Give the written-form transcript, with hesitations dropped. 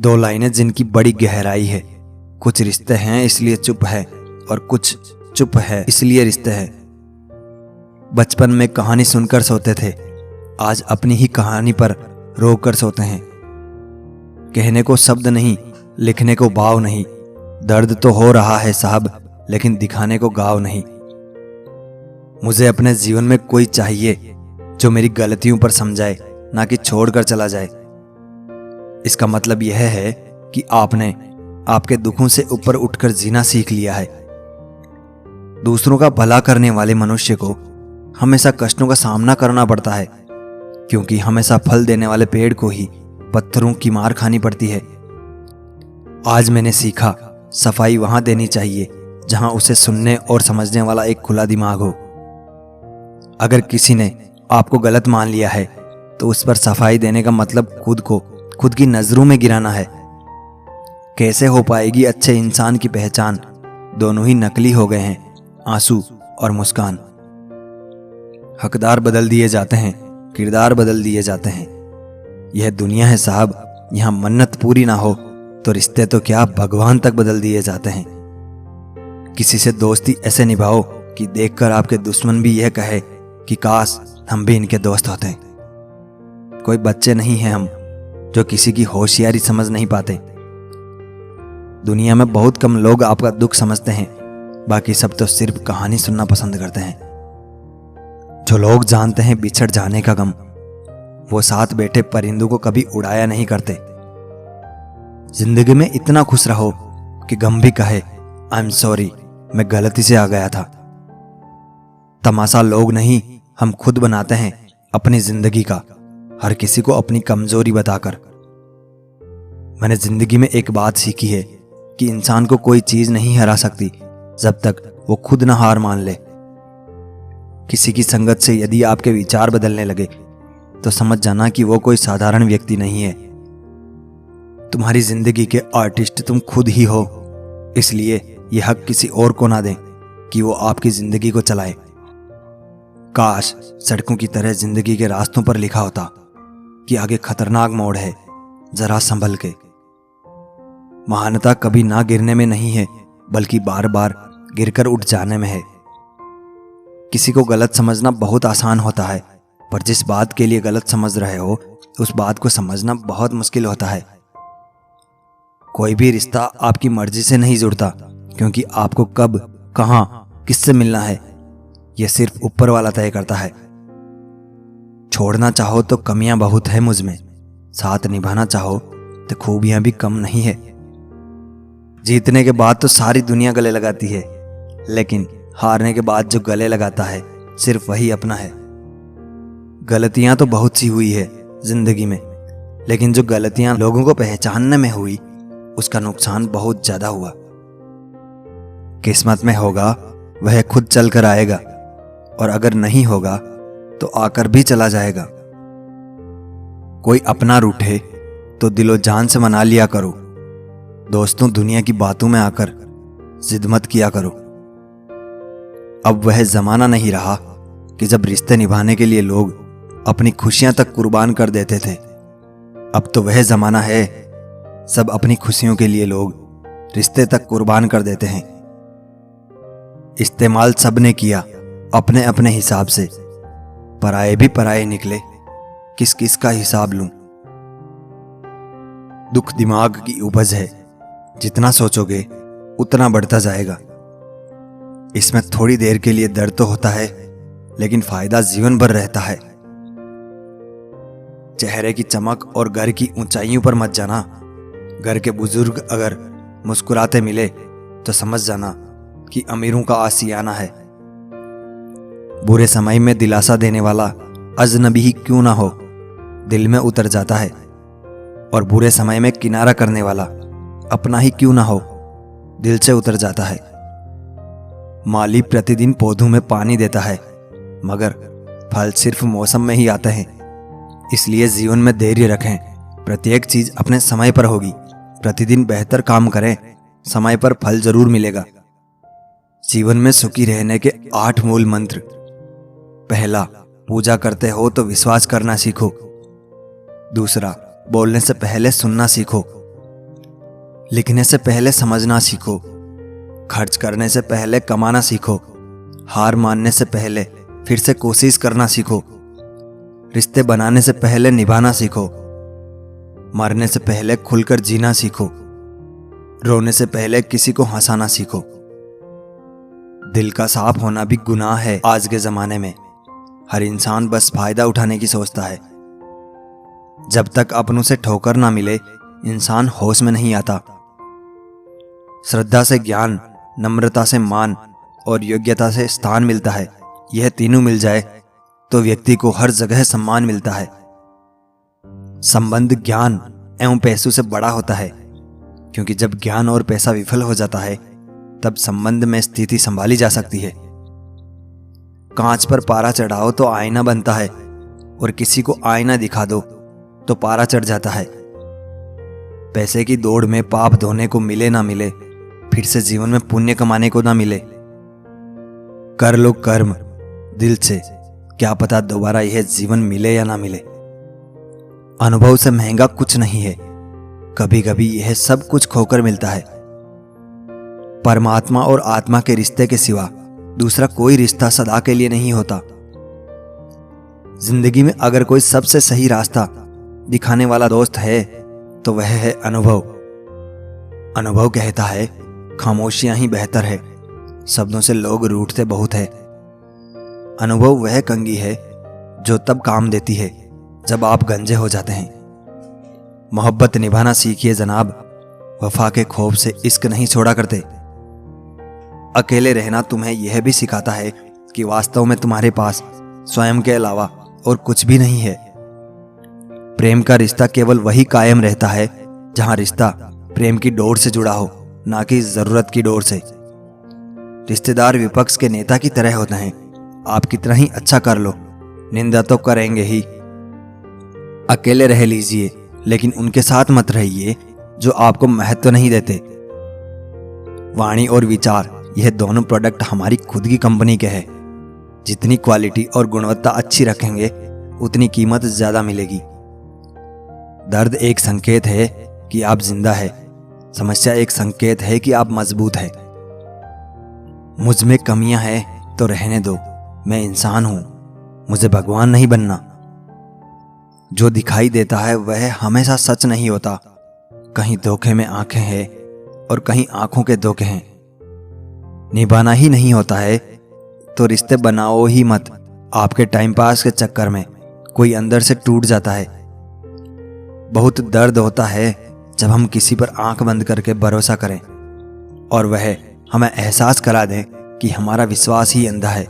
दो लाइनें जिनकी बड़ी गहराई है। कुछ रिश्ते हैं इसलिए चुप है और कुछ चुप है इसलिए रिश्ते हैं। बचपन में कहानी सुनकर सोते थे, आज अपनी ही कहानी पर रो कर सोते हैं। कहने को शब्द नहीं, लिखने को भाव नहीं। दर्द तो हो रहा है साहब, लेकिन दिखाने को गाव नहीं। मुझे अपने जीवन में कोई चाहिए जो मेरी गलतियों पर समझाए, ना कि छोड़कर चला जाए। इसका मतलब यह है कि आपने आपके दुखों से ऊपर उठकर जीना सीख लिया है। दूसरों का भला करने वाले मनुष्य को हमेशा कष्टों का सामना करना पड़ता है, क्योंकि हमेशा फल देने वाले पेड़ को ही पत्थरों की मार खानी पड़ती है। आज मैंने सीखा, सफाई वहां देनी चाहिए जहां उसे सुनने और समझने वाला एक खुला दिमाग हो। अगर किसी ने आपको गलत मान लिया है तो उस पर सफाई देने का मतलब खुद को खुद की नजरों में गिराना है। कैसे हो पाएगी अच्छे इंसान की पहचान? दोनों ही नकली हो गए हैं, आंसू और मुस्कान। हकदार बदल दिए जाते हैं, किरदार बदल दिए जाते हैं। यह दुनिया है साहब, यहां मन्नत पूरी ना हो तो रिश्ते तो क्या भगवान तक बदल दिए जाते हैं। किसी से दोस्ती ऐसे निभाओ कि देखकर आपके दुश्मन भी यह कहे कि काश हम भी इनके दोस्त होते। कोई बच्चे नहीं हैं हम जो किसी की होशियारी समझ नहीं पाते। दुनिया में बहुत कम लोग आपका दुख समझते हैं, बाकी सब तो सिर्फ कहानी सुनना पसंद करते हैं। जो लोग जानते हैं बिछड़ जाने का गम, वो साथ बैठे परिंदों को कभी उड़ाया नहीं करते। जिंदगी में इतना खुश रहो कि गम भी कहे आई एम सॉरी, मैं गलती से आ गया था। तमाशा लोग नहीं, हम खुद बनाते हैं अपनी जिंदगी का, हर किसी को अपनी कमजोरी बताकर। मैंने जिंदगी में एक बात सीखी है कि इंसान को कोई चीज नहीं हरा सकती जब तक वो खुद ना हार मान ले। किसी की संगत से यदि आपके विचार बदलने लगे तो समझ जाना कि वो कोई साधारण व्यक्ति नहीं है। तुम्हारी जिंदगी के आर्टिस्ट तुम खुद ही हो, इसलिए यह हक किसी और को ना दें कि वो आपकी जिंदगी को चलाए। काश सड़कों की तरह जिंदगी के रास्तों पर लिखा होता कि आगे खतरनाक मोड़ है, जरा संभल के। महानता कभी ना गिरने में नहीं है, बल्कि बार बार गिरकर उठ जाने में है। किसी को गलत समझना बहुत आसान होता है, पर जिस बात के लिए गलत समझ रहे हो उस बात को समझना बहुत मुश्किल होता है। कोई भी रिश्ता आपकी मर्जी से नहीं जुड़ता, क्योंकि आपको कब, कहां, किससे मिलना है यह सिर्फ ऊपर वाला तय करता है। छोड़ना चाहो तो कमियां बहुत है मुझ में, साथ निभाना चाहो तो खूबियां भी कम नहीं है। जीतने के बाद तो सारी दुनिया गले लगाती है, लेकिन हारने के बाद जो गले लगाता है सिर्फ वही अपना है। गलतियां तो बहुत सी हुई है जिंदगी में, लेकिन जो गलतियां लोगों को पहचानने में हुई उसका नुकसान बहुत ज्यादा हुआ। किस्मत में होगा वह खुद चल कर आएगा, और अगर नहीं होगा तो आकर भी चला जाएगा। कोई अपना रूठे तो दिलो जान से मना लिया करो। दोस्तों, दुनिया की बातों में आकर जिद मत किया करो। अब वह जमाना नहीं रहा कि जब रिश्ते निभाने के लिए लोग अपनी खुशियां तक कुर्बान कर देते थे। अब तो वह जमाना है सब अपनी खुशियों के लिए लोग रिश्ते तक कुर्बान कर देते हैं। इस्तेमाल सबने किया अपने अपने हिसाब से, पराए भी पराए निकले, किस किस का हिसाब लूं। दुख दिमाग की उपज है, जितना सोचोगे उतना बढ़ता जाएगा। इसमें थोड़ी देर के लिए दर्द तो होता है, लेकिन फायदा जीवन भर रहता है। चेहरे की चमक और घर की ऊंचाइयों पर मत जाना। घर के बुजुर्ग अगर मुस्कुराते मिले तो समझ जाना कि अमीरों का आशियाना है। बुरे समय में दिलासा देने वाला अजनबी ही क्यों ना हो, दिल में उतर जाता है, और बुरे समय में किनारा करने वाला अपना ही क्यों ना हो, दिल से उतर जाता है। माली प्रतिदिन पौधों में पानी देता है, मगर फल सिर्फ मौसम में ही आते हैं। इसलिए जीवन में धैर्य रखें, प्रत्येक चीज अपने समय पर होगी। प्रतिदिन बेहतर काम करें, समय पर फल जरूर मिलेगा। जीवन में सुखी रहने के 8 मूल मंत्र। पहला, पूजा करते हो तो विश्वास करना सीखो। दूसरा, बोलने से पहले सुनना सीखो। लिखने से पहले समझना सीखो, खर्च करने से पहले कमाना सीखो, हार मानने से पहले फिर से कोशिश करना सीखो, रिश्ते बनाने से पहले निभाना सीखो, मरने से पहले खुलकर जीना सीखो, रोने से पहले किसी को हंसाना सीखो। दिल का साफ होना भी गुनाह है आज के जमाने में। हर इंसान बस फायदा उठाने की सोचता है। जब तक अपनों से ठोकर ना मिले इंसान होश में नहीं आता। श्रद्धा से ज्ञान, नम्रता से मान और योग्यता से स्थान मिलता है। यह तीनों मिल जाए तो व्यक्ति को हर जगह सम्मान मिलता है। संबंध ज्ञान एवं पैसों से बड़ा होता है, क्योंकि जब ज्ञान और पैसा विफल हो जाता है तब संबंध में स्थिति संभाली जा सकती है। कांच पर पारा चढ़ाओ तो आईना बनता है, और किसी को आईना दिखा दो तो पारा चढ़ जाता है। पैसे की दौड़ में पाप धोने को मिले ना मिले, फिर से जीवन में पुण्य कमाने को ना मिले। कर लो कर्म दिल से, क्या पता दोबारा यह जीवन मिले या ना मिले। अनुभव से महंगा कुछ नहीं है, कभी कभी यह सब कुछ खोकर मिलता है। परमात्मा और आत्मा के रिश्ते के सिवा दूसरा कोई रिश्ता सदा के लिए नहीं होता। जिंदगी में अगर कोई सबसे सही रास्ता दिखाने वाला दोस्त है तो वह है अनुभव। अनुभव कहता है खामोशियां ही बेहतर है, शब्दों से लोग रूठते बहुत है। अनुभव वह कंघी है जो तब काम देती है जब आप गंजे हो जाते हैं। मोहब्बत निभाना सीखिए जनाब, वफा के खौफ से इश्क नहीं छोड़ा करते। अकेले रहना तुम्हें यह भी सिखाता है कि वास्तव में तुम्हारे पास स्वयं के अलावा और कुछ भी नहीं है। प्रेम का रिश्ता केवल वही कायम रहता है जहां रिश्ता प्रेम की डोर से जुड़ा हो, ना कि जरूरत की डोर से। रिश्तेदार विपक्ष के नेता की तरह होते हैं, आप कितना ही अच्छा कर लो निंदा तो करेंगे ही। अकेले रह लीजिए लेकिन उनके साथ मत रहिए जो आपको महत्व नहीं देते। वाणी और विचार यह दोनों प्रोडक्ट हमारी खुद की कंपनी के हैं। जितनी क्वालिटी और गुणवत्ता अच्छी रखेंगे उतनी कीमत ज्यादा मिलेगी। दर्द एक संकेत है कि आप जिंदा है, समस्या एक संकेत है कि आप मजबूत है। मुझ में कमियां हैं तो रहने दो, मैं इंसान हूं, मुझे भगवान नहीं बनना। जो दिखाई देता है वह हमेशा सच नहीं होता। कहीं धोखे में आंखें हैं और कहीं आंखों के धोखे हैं। निभाना ही नहीं होता है तो रिश्ते बनाओ ही मत। आपके टाइम पास के चक्कर में कोई अंदर से टूट जाता है। बहुत दर्द होता है जब हम किसी पर आंख बंद करके भरोसा करें और वह हमें एहसास करा दें कि हमारा विश्वास ही अंधा है।